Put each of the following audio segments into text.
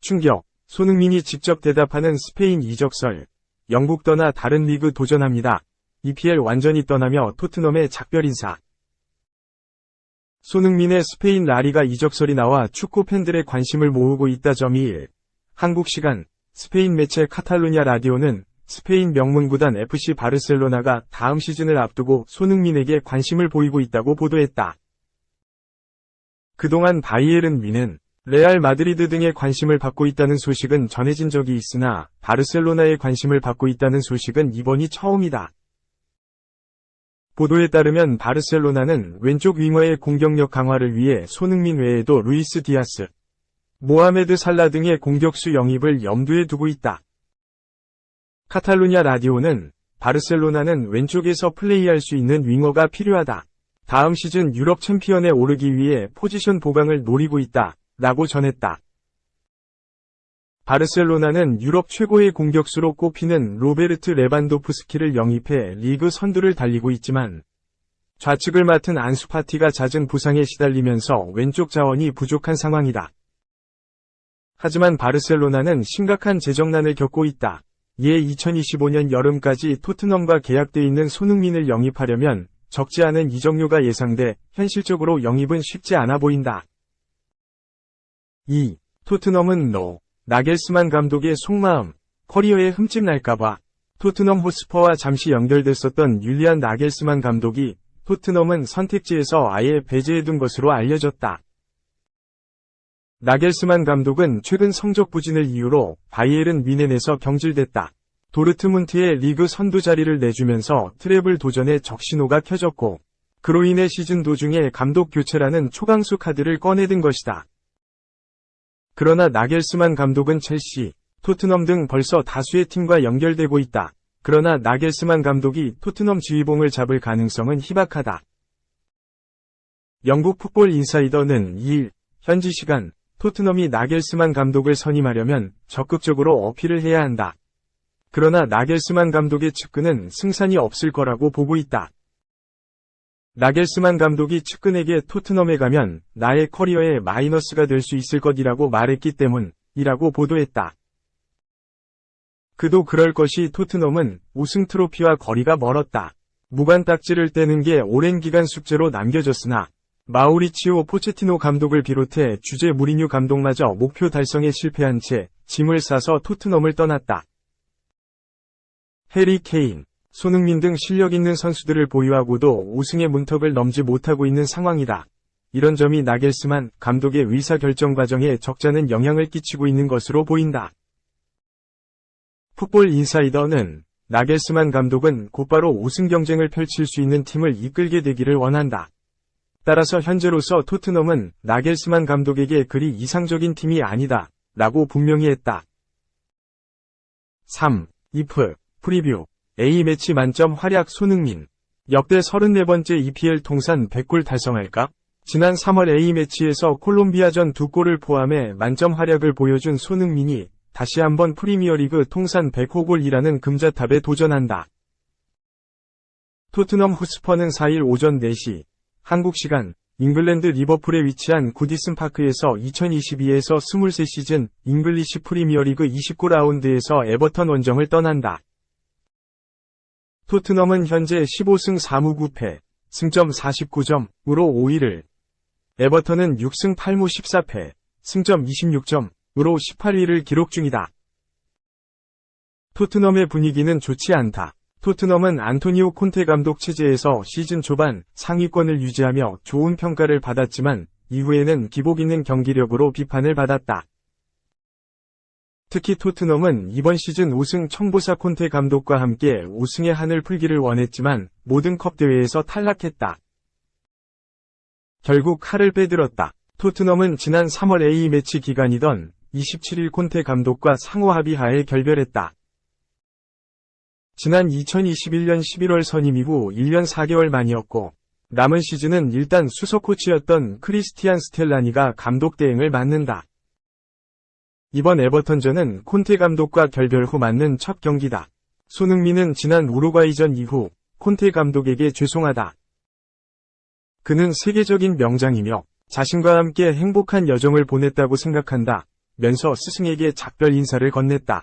충격, 손흥민이 직접 대답하는 스페인 이적설. 영국 떠나 다른 리그 도전합니다. EPL 완전히 떠나며 토트넘의 작별 인사. 손흥민의 스페인 라리가 이적설이 나와 축구 팬들의 관심을 모으고 있다. 1. 한국 시간 스페인 매체 카탈루냐 라디오는 스페인 명문 구단 FC 바르셀로나가 다음 시즌을 앞두고 손흥민에게 관심을 보이고 있다고 보도했다. 그동안 바이에른 뮌헨, 레알 마드리드 등의 관심을 받고 있다는 소식은 전해진 적이 있으나 바르셀로나의 관심을 받고 있다는 소식은 이번이 처음이다. 보도에 따르면 바르셀로나는 왼쪽 윙어의 공격력 강화를 위해 손흥민 외에도 루이스 디아스, 모하메드 살라 등의 공격수 영입을 염두에 두고 있다. 카탈루냐 라디오는 바르셀로나는 왼쪽에서 플레이할 수 있는 윙어가 필요하다. 다음 시즌 유럽 챔피언에 오르기 위해 포지션 보강을 노리고 있다. 라고 전했다. 바르셀로나는 유럽 최고의 공격수로 꼽히는 로베르트 레반도프스키를 영입해 리그 선두를 달리고 있지만 좌측을 맡은 안수 파티가 잦은 부상에 시달리면서 왼쪽 자원이 부족한 상황이다. 하지만 바르셀로나는 심각한 재정난을 겪고 있다. 이에 2025년 여름까지 토트넘과 계약돼 있는 손흥민을 영입하려면 적지 않은 이적료가 예상돼 현실적으로 영입은 쉽지 않아 보인다. 2. 토트넘은 나겔스만 감독의 속마음, 커리어에 흠집 날까봐. 토트넘 호스퍼와 잠시 연결됐었던 율리안 나겔스만 감독이 토트넘은 선택지에서 아예 배제해둔 것으로 알려졌다. 나겔스만 감독은 최근 성적 부진을 이유로 바이에른 뮌헨에서 경질됐다. 도르트문트의 리그 선두 자리를 내주면서 트래블 도전에 적신호가 켜졌고 그로 인해 시즌 도중에 감독 교체라는 초강수 카드를 꺼내든 것이다. 그러나 나겔스만 감독은 첼시, 토트넘 등 벌써 다수의 팀과 연결되고 있다. 그러나 나겔스만 감독이 토트넘 지휘봉을 잡을 가능성은 희박하다. 영국 풋볼 인사이더는 2일 현지 시간 토트넘이 나겔스만 감독을 선임하려면 적극적으로 어필을 해야 한다. 그러나 나겔스만 감독의 측근은 승산이 없을 거라고 보고 있다. 나겔스만 감독이 측근에게 토트넘에 가면 나의 커리어에 마이너스가 될 수 있을 것이라고 말했기 때문이라고 보도했다. 그도 그럴 것이 토트넘은 우승 트로피와 거리가 멀었다. 무관 딱지를 떼는 게 오랜 기간 숙제로 남겨졌으나 마우리치오 포체티노 감독을 비롯해 주제 무리뉴 감독마저 목표 달성에 실패한 채 짐을 싸서 토트넘을 떠났다. 해리 케인, 손흥민 등 실력 있는 선수들을 보유하고도 우승의 문턱을 넘지 못하고 있는 상황이다. 이런 점이 나겔스만 감독의 의사결정 과정에 적잖은 영향을 끼치고 있는 것으로 보인다. 풋볼 인사이더는 나겔스만 감독은 곧바로 우승 경쟁을 펼칠 수 있는 팀을 이끌게 되기를 원한다. 따라서 현재로서 토트넘은 나겔스만 감독에게 그리 이상적인 팀이 아니다. 라고 분명히 했다. 3. if 프리뷰 A매치 만점 활약 손흥민. 역대 34번째 EPL 통산 100골 달성할까? 지난 3월 A매치에서 콜롬비아전 2골을 포함해 만점 활약을 보여준 손흥민이 다시 한번 프리미어리그 통산 100호골이라는 금자탑에 도전한다. 토트넘 호스퍼는 4일 오전 4시 한국 시간 잉글랜드 리버풀에 위치한 구디슨 파크에서 2022에서 23시즌 잉글리시 프리미어리그 29라운드에서 에버턴 원정을 떠난다. 토트넘은 현재 15승 4무 9패, 승점 49점으로 5위를, 에버턴은 6승 8무 14패, 승점 26점으로 18위를 기록 중이다. 토트넘의 분위기는 좋지 않다. 토트넘은 안토니오 콘테 감독 체제에서 시즌 초반 상위권을 유지하며 좋은 평가를 받았지만 이후에는 기복 있는 경기력으로 비판을 받았다. 특히 토트넘은 이번 시즌 우승 청보사 콘테 감독과 함께 우승의 한을 풀기를 원했지만 모든 컵 대회에서 탈락했다. 결국 칼을 빼들었다. 토트넘은 지난 3월 A매치 기간이던 27일 콘테 감독과 상호 합의하에 결별했다. 지난 2021년 11월 선임 이후 1년 4개월 만이었고 남은 시즌은 일단 수석 코치였던 크리스티안 스텔라니가 감독 대행을 맡는다. 이번 에버턴전은 콘테 감독과 결별 후 맞는 첫 경기다. 손흥민은 지난 우루과이전 이후 콘테 감독에게 죄송하다. 그는 세계적인 명장이며 자신과 함께 행복한 여정을 보냈다고 생각한다 면서 스승에게 작별 인사를 건넸다.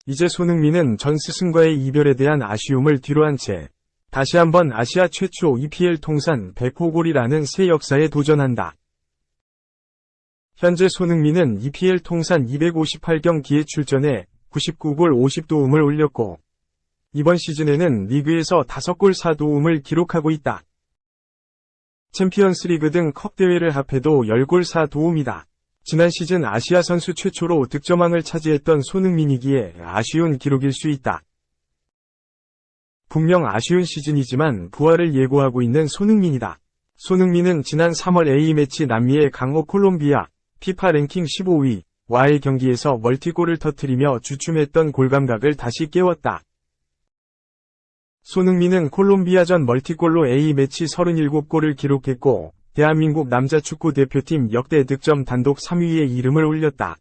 이제 손흥민은 전 스승과의 이별에 대한 아쉬움을 뒤로한 채 다시 한번 아시아 최초 EPL 통산 100호 골이라는 새 역사에 도전한다. 현재 손흥민은 EPL 통산 258경기에 출전해 99골 50도움을 올렸고 이번 시즌에는 리그에서 5골 4도움을 기록하고 있다. 챔피언스리그 등 컵대회를 합해도 10골 4도움이다. 지난 시즌 아시아 선수 최초로 득점왕을 차지했던 손흥민이기에 아쉬운 기록일 수 있다. 분명 아쉬운 시즌이지만 부활을 예고하고 있는 손흥민이다. 손흥민은 지난 3월 A매치 남미의 강호 콜롬비아 피파 랭킹 15위 와의 경기에서 멀티골을 터뜨리며 주춤했던 골감각을 다시 깨웠다. 손흥민은 콜롬비아전 멀티골로 A매치 37골을 기록했고 대한민국 남자 축구 대표팀 역대 득점 단독 3위에 이름을 올렸다.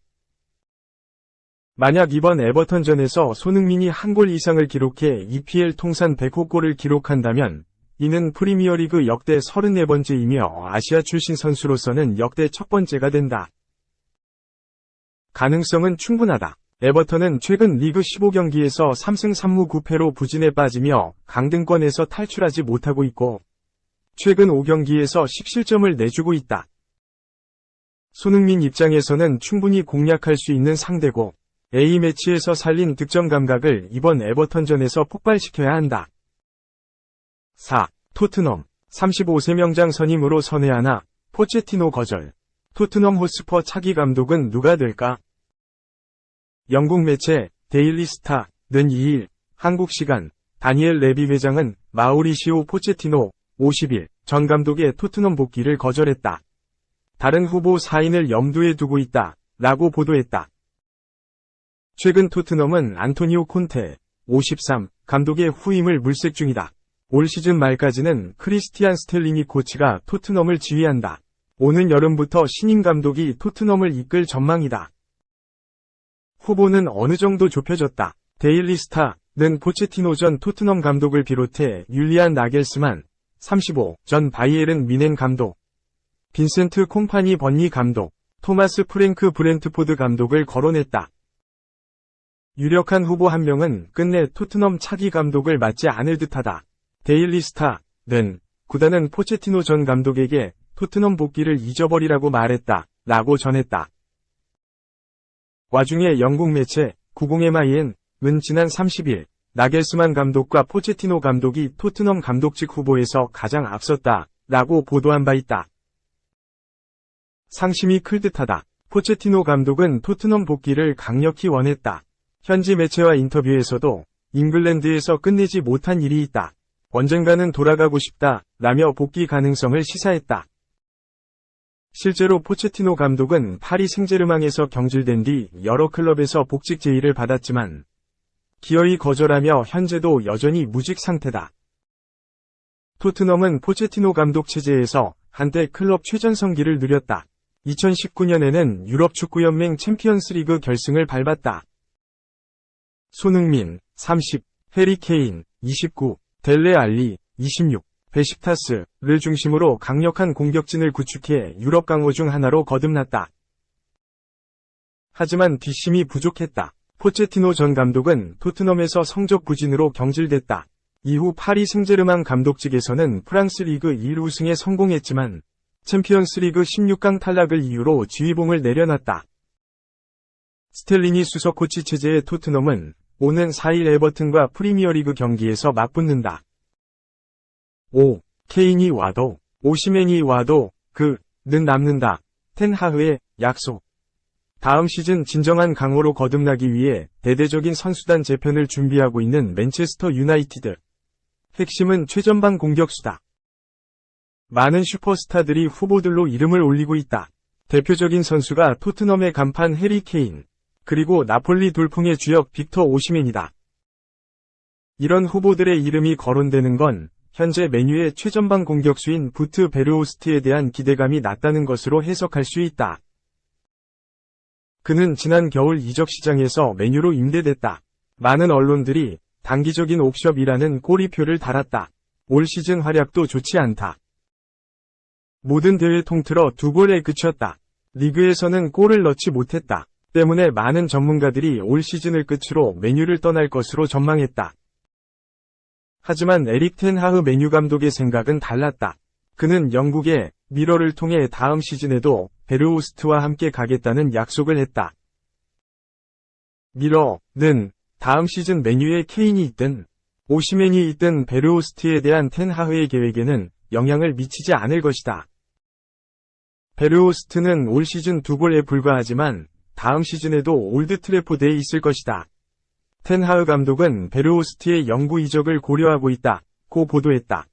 만약 이번 에버턴전에서 손흥민이 한 골 이상을 기록해 EPL 통산 100호 골을 기록한다면 이는 프리미어리그 역대 34번째이며 아시아 출신 선수로서는 역대 첫 번째가 된다. 가능성은 충분하다. 에버턴은 최근 리그 15경기에서 3승 3무 9패로 부진에 빠지며 강등권에서 탈출하지 못하고 있고 최근 5경기에서 10실점을 내주고 있다. 손흥민 입장에서는 충분히 공략할 수 있는 상대고 A매치에서 살린 득점 감각을 이번 에버턴전에서 폭발시켜야 한다. 4. 토트넘 35세 명장 선임으로 선회하나 포체티노 거절. 토트넘 호스퍼 차기 감독은 누가 될까? 영국 매체 데일리 스타는 2일 한국 시간 다니엘 레비 회장은 마우리시오 포체티노 50일 전 감독의 토트넘 복귀를 거절했다. 다른 후보 4인을 염두에 두고 있다. 라고 보도했다. 최근 토트넘은 안토니오 콘테 53 감독의 후임을 물색 중이다. 올 시즌 말까지는 크리스티안 스텔링이 코치가 토트넘을 지휘한다. 오는 여름부터 신인 감독이 토트넘을 이끌 전망이다. 후보는 어느 정도 좁혀졌다. 데일리 스타는 포체티노 전 토트넘 감독을 비롯해 율리안 나겔스만 35 전 바이에른 미넨 감독, 빈센트 콤파니 번니 감독, 토마스 프랭크 브렌트포드 감독을 거론했다. 유력한 후보 한 명은 끝내 토트넘 차기 감독을 맡지 않을 듯하다. 데일리 스타는 구단은 포체티노 전 감독에게 토트넘 복귀를 잊어버리라고 말했다. 라고 전했다. 와중에 영국 매체 90MIN은 지난 30일 나겔스만 감독과 포체티노 감독이 토트넘 감독직 후보에서 가장 앞섰다. 라고 보도한 바 있다. 상심이 클 듯하다. 포체티노 감독은 토트넘 복귀를 강력히 원했다. 현지 매체와 인터뷰에서도 잉글랜드에서 끝내지 못한 일이 있다. 언젠가는 돌아가고 싶다. 라며 복귀 가능성을 시사했다. 실제로 포체티노 감독은 파리 생제르맹에서 경질된 뒤 여러 클럽에서 복직 제의를 받았지만 기어이 거절하며 현재도 여전히 무직 상태다. 토트넘은 포체티노 감독 체제에서 한때 클럽 최전성기를 누렸다. 2019년에는 유럽축구연맹 챔피언스리그 결승을 밟았다. 손흥민 30, 해리 케인 29, 델레 알리 26, 베식타스를 중심으로 강력한 공격진을 구축해 유럽 강호 중 하나로 거듭났다. 하지만 뒷심이 부족했다. 포체티노 전 감독은 토트넘에서 성적 부진으로 경질됐다. 이후 파리 생제르맹 감독직에서는 프랑스 리그 1 우승에 성공했지만 챔피언스리그 16강 탈락을 이유로 지휘봉을 내려놨다. 스텔링이 수석 코치 체제의 토트넘은 오는 4일 에버튼과 프리미어리그 경기에서 맞붙는다. 5. 케인이 와도, 오시멘이 와도, 그는 남는다. 텐하흐의 약속. 다음 시즌 진정한 강호로 거듭나기 위해 대대적인 선수단 재편을 준비하고 있는 맨체스터 유나이티드. 핵심은 최전방 공격수다. 많은 슈퍼스타들이 후보들로 이름을 올리고 있다. 대표적인 선수가 토트넘의 간판 해리 케인, 그리고 나폴리 돌풍의 주역 빅터 오시멘이다. 이런 후보들의 이름이 거론되는 건 현재 맨유의 최전방 공격수인 부트 베르호스트에 대한 기대감이 낮다는 것으로 해석할 수 있다. 그는 지난 겨울 이적 시장에서 맨유로 임대됐다. 많은 언론들이 단기적인 옵션이라는 꼬리표를 달았다. 올 시즌 활약도 좋지 않다. 모든 대회 통틀어 2골에 그쳤다. 리그에서는 골을 넣지 못했다. 때문에 많은 전문가들이 올 시즌을 끝으로 맨유를 떠날 것으로 전망했다. 하지만 에릭 텐 하흐 맨유 감독의 생각은 달랐다. 그는 영국의 미러를 통해 다음 시즌에도 베르호스트와 함께 가겠다는 약속을 했다. 미러는 다음 시즌 맨유에 케인이 있든 오시맨이 있든 베르호스트에 대한 텐 하흐의 계획에는 영향을 미치지 않을 것이다. 베르호스트는 올 시즌 2골에 불과하지만 다음 시즌에도 올드 트래포드에 있을 것이다. 텐 하흐 감독은 베르호스트의 영구 이적을 고려하고 있다고 보도했다.